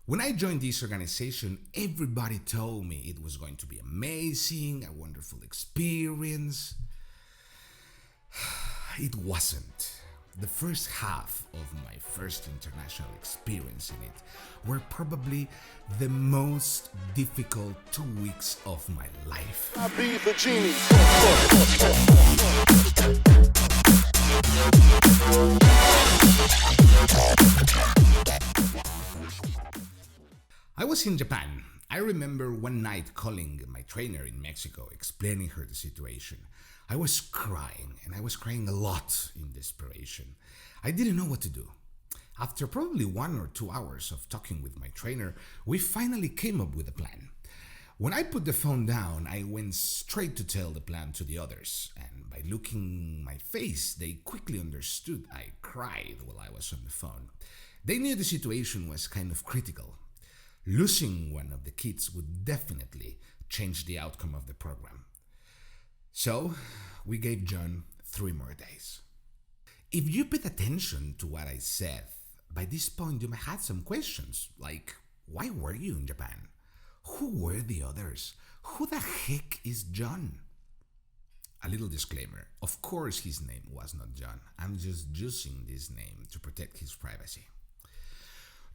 When I joined this organization, everybody told me it was going to be amazing, a wonderful experience. It wasn't. The first half of my first international experience in it were probably the most difficult 2 weeks of my life. I be the genie. I was in Japan. I remember one night calling my trainer in Mexico, explaining her the situation. I was crying, and I was crying a lot in desperation. I didn't know what to do. After probably 1 or 2 hours of talking with my trainer, we finally came up with a plan. When I put the phone down, I went straight to tell the plan to the others, and by looking my face, they quickly understood I cried while I was on the phone. They knew the situation was kind of critical. Losing one of the kids would definitely change the outcome of the program. So, we gave John 3 more days. If you paid attention to what I said, by this point you may have some questions, like, why were you in Japan? Who were the others? Who the heck is John? A little disclaimer, of course his name was not John. I'm just using this name to protect his privacy.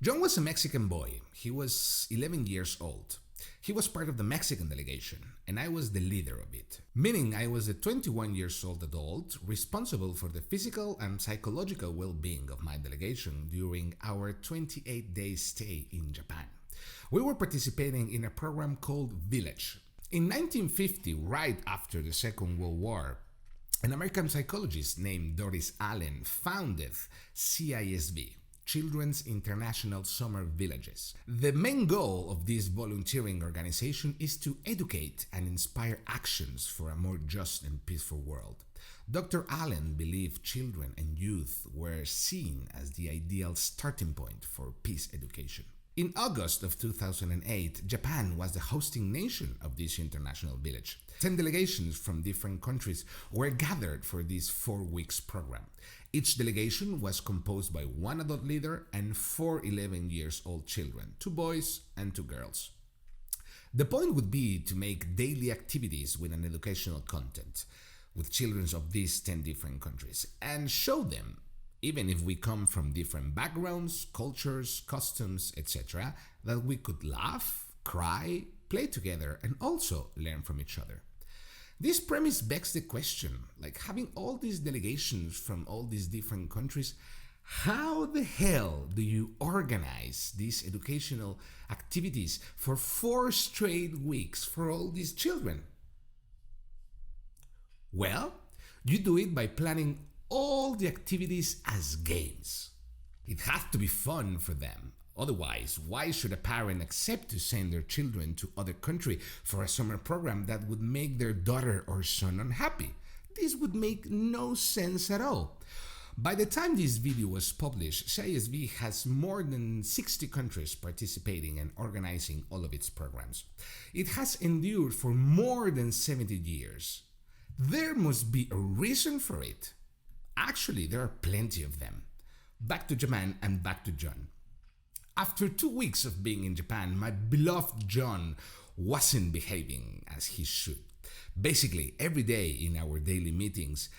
John was a Mexican boy. He was 11 years old. He was part of the Mexican delegation, and I was the leader of it, meaning I was a 21 years old adult responsible for the physical and psychological well-being of my delegation during our 28-day stay in Japan. We were participating in a program called Village. In 1950, right after the Second World War, an American psychologist named Doris Allen founded CISV, Children's International Summer Villages. The main goal of this volunteering organization is to educate and inspire actions for a more just and peaceful world. Dr. Allen believed children and youth were seen as the ideal starting point for peace education. In August of 2008, Japan was the hosting nation of this international village. 10 delegations from different countries were gathered for this 4 weeks program. Each delegation was composed by 1 adult leader and 4 11 years old children, 2 boys and 2 girls. The point would be to make daily activities with an educational content with children of these 10 different countries and show them, even if we come from different backgrounds, cultures, customs, etc., that we could laugh, cry, play together, and also learn from each other. This premise begs the question, like having all these delegations from all these different countries, how the hell do you organize these educational activities for 4 straight weeks for all these children? Well, you do it by planning all the activities as games. It has to be fun for them. Otherwise, why should a parent accept to send their children to other country for a summer program that would make their daughter or son unhappy? This would make no sense at all. By the time this video was published, CISV has more than 60 countries participating and organizing all of its programs. It has endured for more than 70 years. There must be a reason for it. Actually, there are plenty of them. Back to Japan and back to John. After 2 weeks of being in Japan, my beloved John wasn't behaving as he should. Basically, every day in our daily meetings,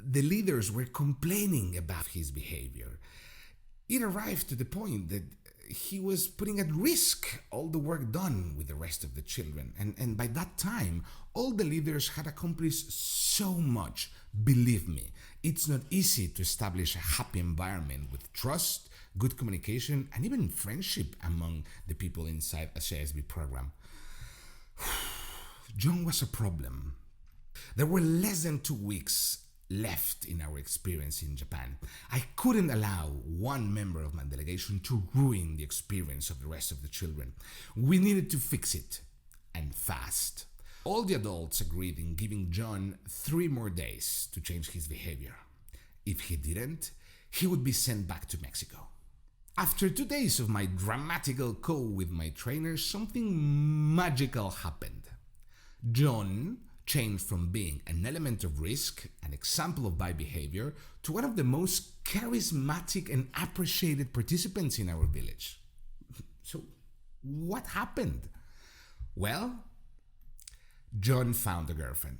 the leaders were complaining about his behavior. It arrived to the point that he was putting at risk all the work done with the rest of the children. And by that time, all the leaders had accomplished so much. Believe me, it's not easy to establish a happy environment with trust, good communication, and even friendship among the people inside a CISV program. John was a problem. There were less than 2 weeks left in our experience in Japan. I couldn't allow one member of my delegation to ruin the experience of the rest of the children. We needed to fix it, and fast. All the adults agreed in giving John 3 more days to change his behavior. If he didn't, he would be sent back to Mexico. After 2 days of my dramatical call with my trainer, something magical happened. John changed from being an element of risk, an example of bad behavior, to one of the most charismatic and appreciated participants in our village. So What happened? Well, John found a girlfriend.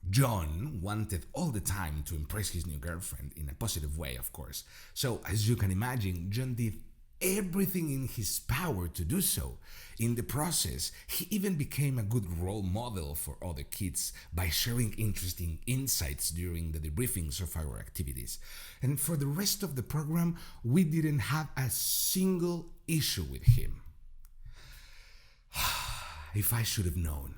John wanted all the time to impress his new girlfriend in a positive way, of course. So, as you can imagine, John did everything in his power to do so. In the process, he even became a good role model for other kids by sharing interesting insights during the debriefings of our activities. And for the rest of the program, we didn't have a single issue with him. If I should have known.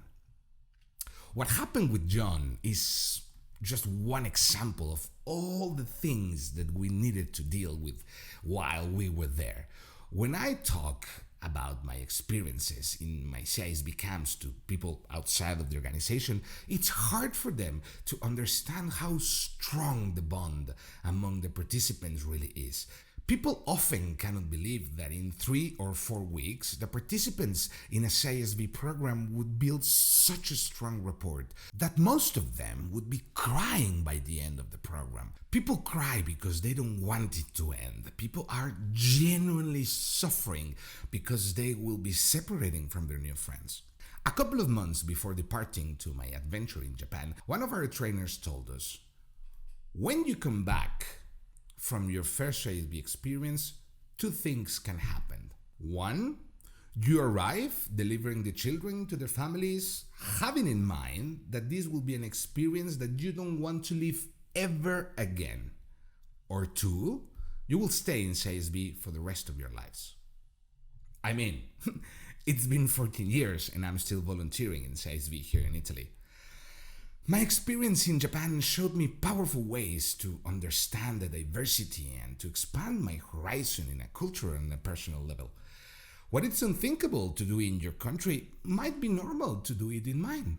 What happened with John is just one example of all the things that we needed to deal with while we were there. When I talk about my experiences in my CISB camps to people outside of the organization, it's hard for them to understand how strong the bond among the participants really is. People often cannot believe that in 3 or 4 weeks, the participants in a CISB program would build such a strong rapport that most of them would be crying by the end of the program. People cry because they don't want it to end. People are genuinely suffering because they will be separating from their new friends. A couple of months before departing to my adventure in Japan, one of our trainers told us, when you come back from your first CISB experience, 2 things can happen. 1, you arrive delivering the children to their families, having in mind that this will be an experience that you don't want to live ever again. Or 2, you will stay in CISB for the rest of your lives. I mean, it's been 14 years and I'm still volunteering in CISB here in Italy. My experience in Japan showed me powerful ways to understand the diversity and to expand my horizon in a cultural and a personal level. What it's unthinkable to do in your country might be normal to do it in mine.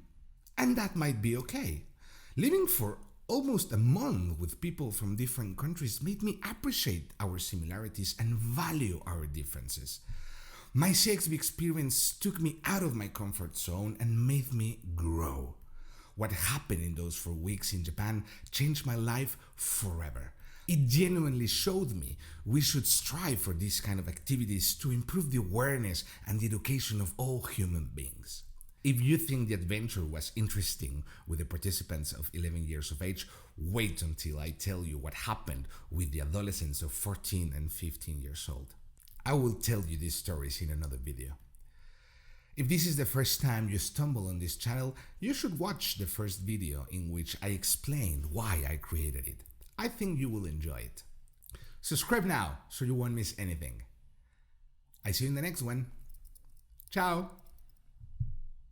And that might be okay. Living for almost a month with people from different countries made me appreciate our similarities and value our differences. My CXB experience took me out of my comfort zone and made me grow. What happened in those 4 weeks in Japan changed my life forever. It genuinely showed me we should strive for these kind of activities to improve the awareness and the education of all human beings. If you think the adventure was interesting with the participants of 11 years of age, wait until I tell you what happened with the adolescents of 14 and 15 years old. I will tell you these stories in another video. If this is the first time you stumble on this channel, you should watch the first video in which I explained why I created it. I think you will enjoy it. Subscribe now so you won't miss anything. I see you in the next one. Ciao!